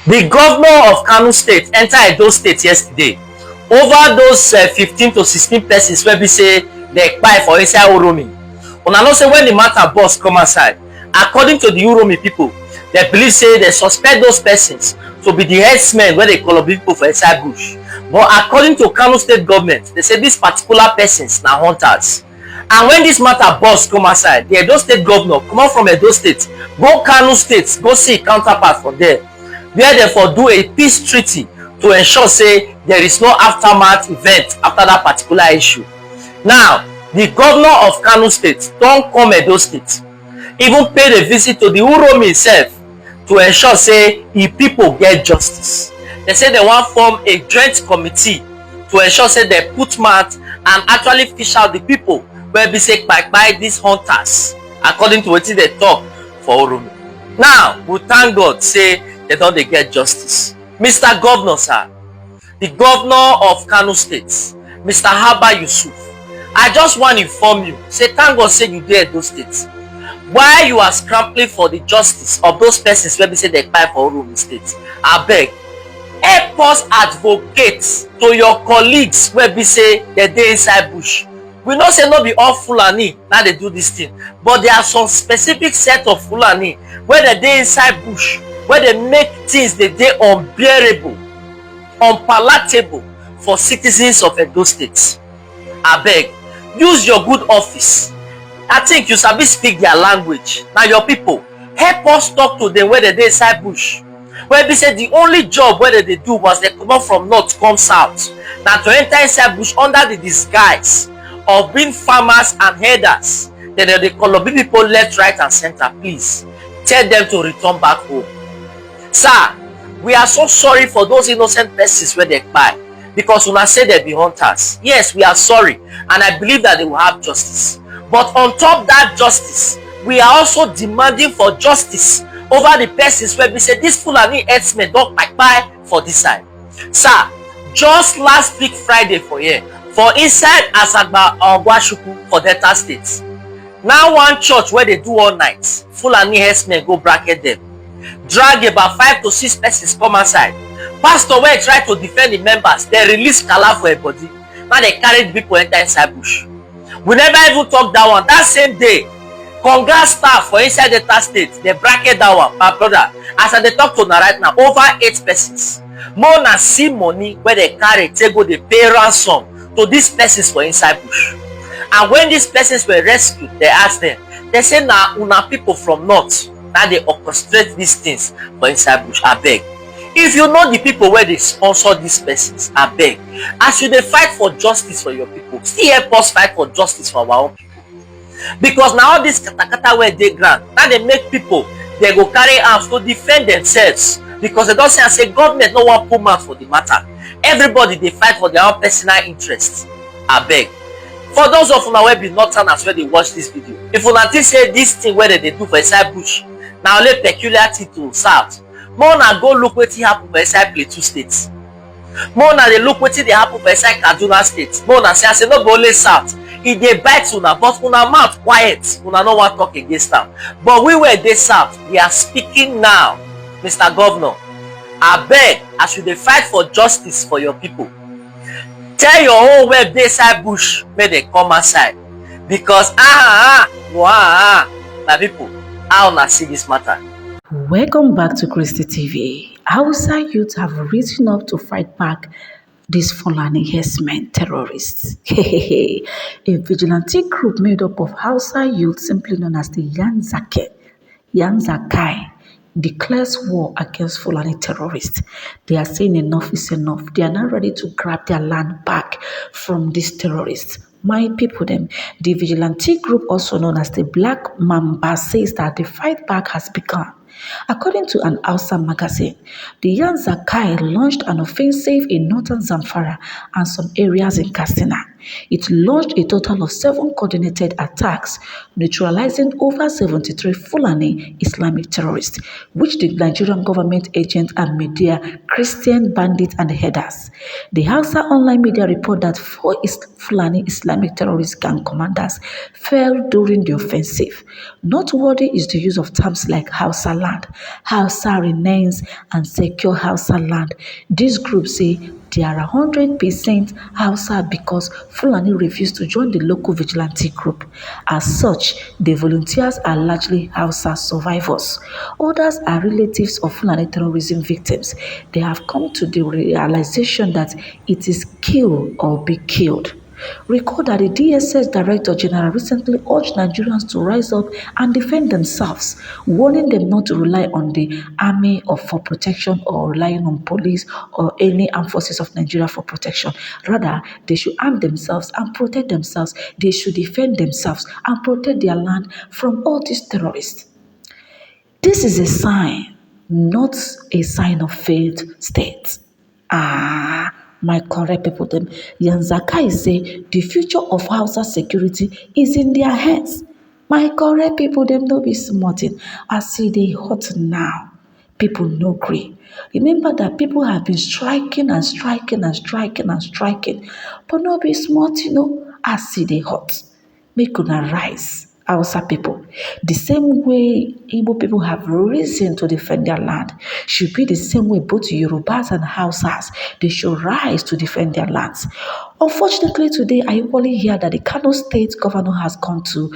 The governor of Kano State enter Edo State yesterday over those 15 to 16 persons wey be say dey kpai for inside Uromi. Una know say when the matter burst come outside, according to the Uromi people, they believe say they suspect those persons to be the herdsmen wey dey kolobi people for inside bush. But according to Kano State government, they say these particular persons na hunters. And when this matter burst come outside, the Edo State governor comot from Edo State go Kano State go see counterpart for there, where they for do a peace treaty to ensure say there is no aftermath event after that particular issue. Now, the governor of Kano State don come Edo State, even paid a visit to the Uromi itself to ensure say e people get justice. They say they wan form a joint committee to ensure say they put mouth and actually fish out the people wey be say kpai these hunters according to wetin they talk for Uromi. Now, we thank God say they don dey get justice. Mr. Governor, sir, the governor of Kano State, Mr. Haba Yusuf, I just want to inform you, say thank God say you dey Edo State. While you are scrambling for the justice of those persons wey be say they kpai for Uromi State, abeg, help us advocate to your colleagues wey be say they dey inside bush. We know say no be all Fulani na dey do this thing, but there are some specific set of Fulani wey they dey inside bush, where they make things dey unbearable, unpalatable for citizens of Edo State. Abeg, use your good office. I think you sabi speak their language. Now your people, help us talk to them where they dey inside bush. Where they say the only job where they do was they come up from north come south. Now to enter inside bush under the disguise of being farmers and herders, then they call people left, right, and center. Please tell them to return back home. Sir, we are so sorry for those innocent persons where they kpai, because una say they be hunters. Yes, we are sorry, and I believe that they will have justice. But on top that justice, we are also demanding for justice over the persons where we say this Fulani herdsmen don kpai for this side. Sir, just last week Friday for here, for inside Asagba Ogwashuku for Delta State, now one church where they do all night, Fulani herdsmen go bracket them, drag about 5 to 6 persons come outside. Pastor wey try to defend the members, they release kala for everybody. Now they carry the people enter inside bush. We never even talk that one. That same day, Congress staff for inside Delta State, they bracket that one. My brother, as I dey talk to now right now, over 8 persons. More than see money where they carry, they go they pay ransom to these persons for inside bush. And when these persons were rescued, they asked them, they say na una people from north, now they orchestrate these things for inside bush. Abeg, if you know the people where they sponsor these persons, abeg, as you dey fight for justice for your people, still help us fight for justice for our own people. Because now all this katakata where they grant, now they make people, they go carry arms to defend themselves, because they don't say government no one put mouth for the matter. Everybody they fight for their own personal interests. Abeg, for those of una wey be northerners where they watch this video, if una think say this thing where they do for inside bush now only peculiarity to south, more na go look wetin happen for inside Plateau State. More na dey look wetin dey happen for inside Kaduna State. More na say no be only south, e dey bite una, but una mouth quiet, una no wan talk against am. But we wey dey south, we are speaking now. Mr. Governor, abeg, as you dey fight for justice for your people, tell your own wey dey inside bush make dem come outside, because my people, how una see this matter? Welcome back to Christy TV. Hausa youth have risen up to fight back these Fulani herdsmen terrorists. A vigilante group made up of Hausa youth, simply known as the Yanzakai, declares war against Fulani terrorists. They are saying enough is enough. They are now ready to grab their land back from these terrorists. My people, them, the vigilante group, also known as the Black Mamba, says that the fight back has begun. According to an Hausa magazine, the Yanzakai launched an offensive in northern Zamfara and some areas in Katsina. It launched a total of 7 coordinated attacks, neutralizing over 73 Fulani Islamic terrorists, which the Nigerian government agents and media, Christian bandits and headers. The Hausa online media report that 4 Fulani Islamic terrorist gang commanders fell during the offensive. Noteworthy is the use of terms like Hausa land, Hausa remains, and secure Hausa land. These groups say they are 100% Hausa because Fulani refused to join the local vigilante group. As such, the volunteers are largely Hausa survivors. Others are relatives of Fulani terrorism victims. They have come to the realization that it is kill or be killed. Recall that the DSS Director General recently urged Nigerians to rise up and defend themselves, warning them not to rely on the army or for protection or relying on police or any armed forces of Nigeria for protection. Rather, they should arm themselves and protect themselves. They should defend themselves and protect their land from all these terrorists. This is a sign, not a sign of failed state. My correct people, them. Yanzaka say the future of Hausa security is in their hands. My correct people, them no be smarting. I see they hot now. People no agree. Remember that people have been striking and striking and striking and striking, but no be smart, I see they hot. Make una rise, Hausa people. The same way Igbo people have risen to defend their land should be the same way both Yorubas and Hausas, they should rise to defend their lands. Unfortunately, today I only hear that the Kano state governor has come to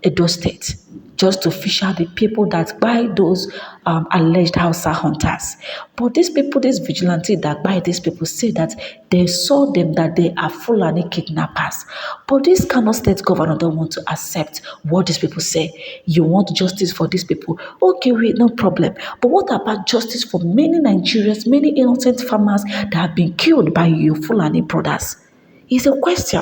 Edo State just to fish out the people that buy those alleged Hausa hunters. But these people, these vigilantes that buy these people say that they saw them that they are Fulani kidnappers. But this Kano state governor don't want to accept what these people say. You want justice for these people? Okay, wait, no problem. But what about justice for many Nigerians, many innocent farmers that have been killed by your Fulani brothers? It's a question.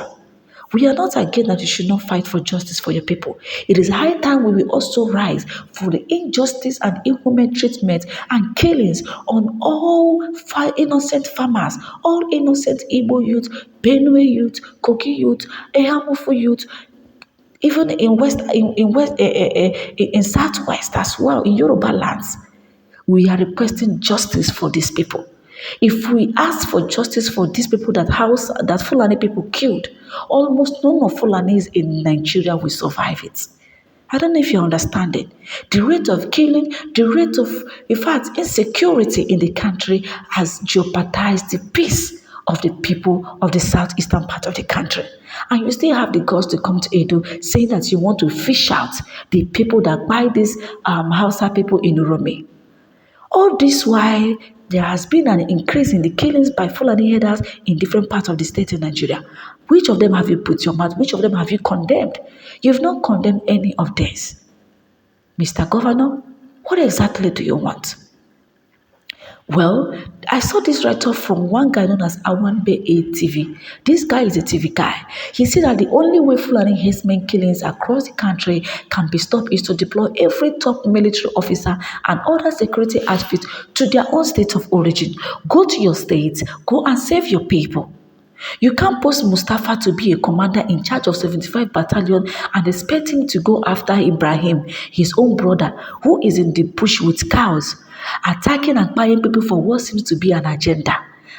We are not against that you should not fight for justice for your people. It is high time we will also rise for the injustice and inhuman treatment and killings on all innocent farmers, all innocent Igbo youth, Benue youth, Kogi youth, Ehamufu youth, even in in Southwest as well, in Yoruba lands. We are requesting justice for these people. If we ask for justice for these people that Fulani people killed, almost none of Fulanis in Nigeria will survive it. I don't know if you understand it. The rate of killing, the rate of, in fact, insecurity in the country has jeopardized the peace of the people of the southeastern part of the country. And you still have the guts to come to Edo saying that you want to fish out the people that buy these Hausa people in Uromi. All this while, there has been an increase in the killings by Fulani herders in different parts of the state in Nigeria. Which of them have you put your mouth? Which of them have you condemned? You've not condemned any of this. Mr. Governor, what exactly do you want? Well, I saw this write-up from one guy known as Awanbe ATV. This guy is a TV guy. He said that the only way Fulani herdsmen killings across the country can be stopped is to deploy every top military officer and other security outfits to their own state of origin. Go to your state, go and save your people. You can't post Mustafa to be a commander in charge of 75 battalion and expect him to go after Ibrahim, his own brother, who is in the bush with cows, attacking and buying people for what seems to be an agenda.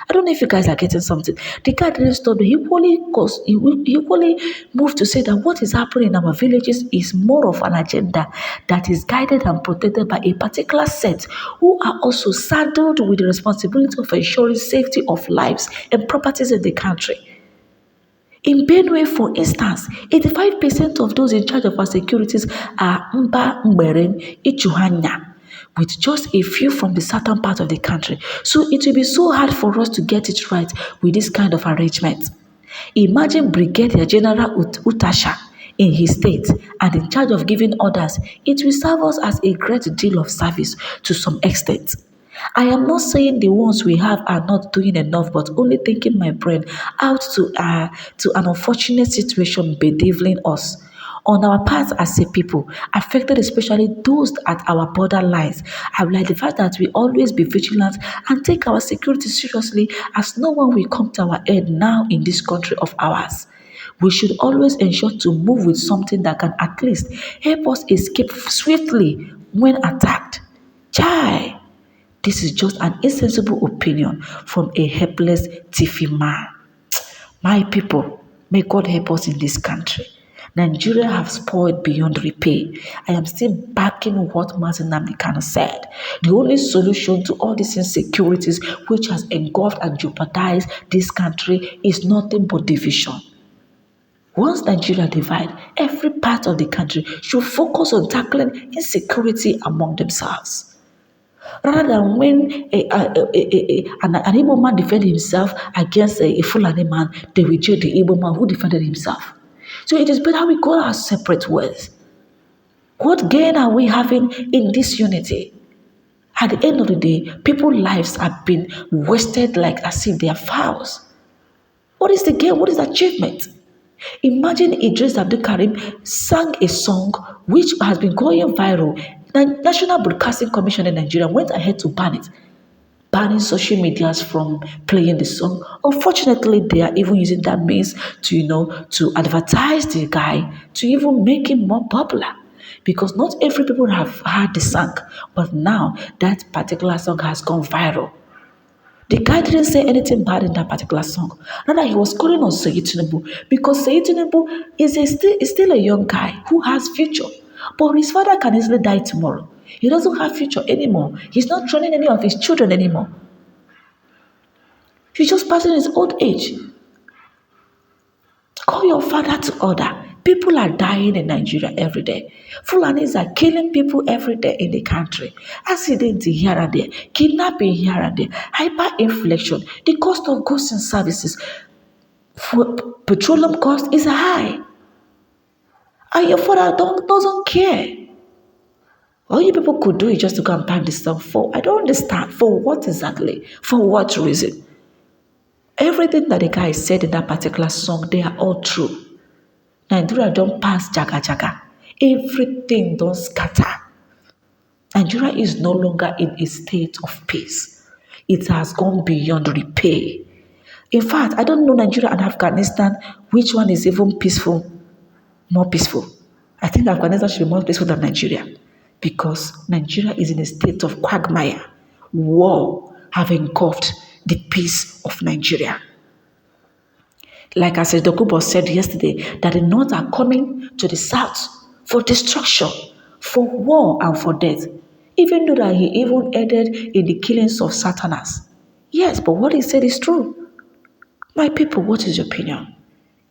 I don't know if you guys are getting something. The guy didn't stop. He equally moved to say that what is happening in our villages is more of an agenda that is guided and protected by a particular set who are also saddled with the responsibility of ensuring safety of lives and properties in the country. In Benue, for instance, 85% of those in charge of our securities are Mba Mberen Ichuhanya, with just a few from the southern part of the country. So it will be so hard for us to get it right with this kind of arrangement. Imagine Brigadier General Utasha in his state and in charge of giving orders. It will serve us as a great deal of service to some extent. I am not saying the ones we have are not doing enough, but only thinking my brain out to an unfortunate situation bedeviling us. On our part as a people, affected especially those at our borderlines, I would like the fact that we always be vigilant and take our security seriously, as no one will come to our aid now in this country of ours. We should always ensure to move with something that can at least help us escape swiftly when attacked. Chai! This is just an insensible opinion from a helpless, tiffy man. My people, may God help us in this country. Nigeria have spoiled beyond repair. I am still backing what Mazi Kano said. The only solution to all these insecurities which has engulfed and jeopardized this country is nothing but division. Once Nigeria divide, every part of the country should focus on tackling insecurity among themselves. Rather than when an Igbo man defended himself against a Fulani man, they reject the Igbo man who defended himself. So it is better we go our separate ways. What gain are we having in this unity? At the end of the day, people's lives have been wasted like as if they are vows. What is the gain? What is the achievement? Imagine Idris Abdul Karim sang a song which has been going viral. The National Broadcasting Commission in Nigeria went ahead to ban it, banning social medias from playing the song. Unfortunately, they are even using that means to, to advertise the guy to even make him more popular. Because not every people have heard the song, but now that particular song has gone viral. The guy didn't say anything bad in that particular song. Rather, he was calling on Seyi Tinubu because Seyi Tinubu is still a young guy who has future. But his father can easily die tomorrow. He doesn't have future anymore. He's not training any of his children anymore. He's just passing his old age. Call your father to order. People are dying in Nigeria every day. Fulanis are killing people every day in the country. Accidents here and there, kidnapping here and there, hyperinflation, the cost of goods and services, for petroleum cost is high. And your father doesn't care. All you people could do is just to go and ban this song for. I don't understand. For what exactly? For what reason? Everything that the guy said in that particular song, they are all true. Nigeria don't pass jaga jaga. Everything don't scatter. Nigeria is no longer in a state of peace. It has gone beyond repair. In fact, I don't know Nigeria and Afghanistan, which one is even peaceful, more peaceful. I think Afghanistan should be more peaceful than Nigeria because Nigeria is in a state of quagmire. War have engulfed the peace of Nigeria. Like I said, Dokubo said yesterday that the North are coming to the South for destruction, for war and for death. Even though that he even aided in the killings of Satanas. Yes, but what he said is true. My people, what is your opinion?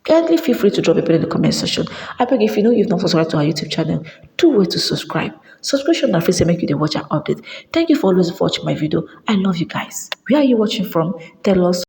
Kindly feel free to drop a bit in the comment section. I beg if you know you've not subscribed to our YouTube channel, do wait to subscribe. Subscription na free to make you the watch and update. Thank you for always watching my video. I love you guys. Where are you watching from? Tell us.